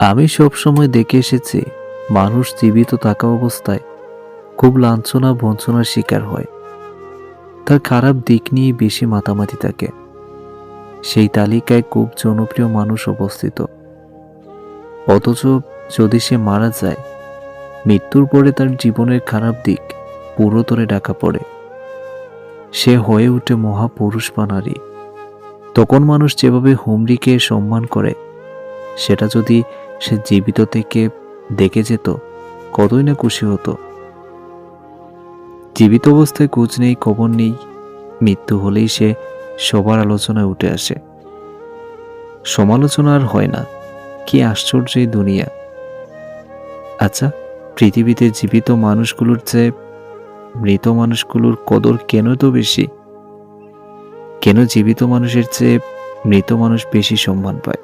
আমি সবসময় দেখে এসেছি মানুষ জীবিত থাকা অবস্থায় খুব লাঞ্ছনা বঞ্চনার শিকার হয়। তার খারাপ দিক নিয়ে বেশি মাতামাতি থাকে। সেই তালিকায় খুব জনপ্রিয় মানুষ অবস্থিত। অথচ যদি সে মারা যায়, মৃত্যুর পরে তার জীবনের খারাপ দিক পুরোতরে ঢাকা পড়ে। সে হয়ে ওঠে মহাপুরুষ বা নারী। তখন মানুষ যেভাবে হুমড়িকে সম্মান করে, সেটা যদি সে জীবিত থেকে দেখে যেত, কতই না খুশি হতো। জীবিত অবস্থায় খোঁজ নেই, খবর নেই, মৃত্যু হলেই সে সবার আলোচনায় উঠে আসে। সমালোচনা আর হয় না। কি আশ্চর্য এই দুনিয়া! আচ্ছা, পৃথিবীতে জীবিত মানুষগুলোর চেয়ে মৃত মানুষগুলোর কদর কেন তো বেশি? কেন জীবিত মানুষের চেয়ে মৃত মানুষ বেশি সম্মান পায়?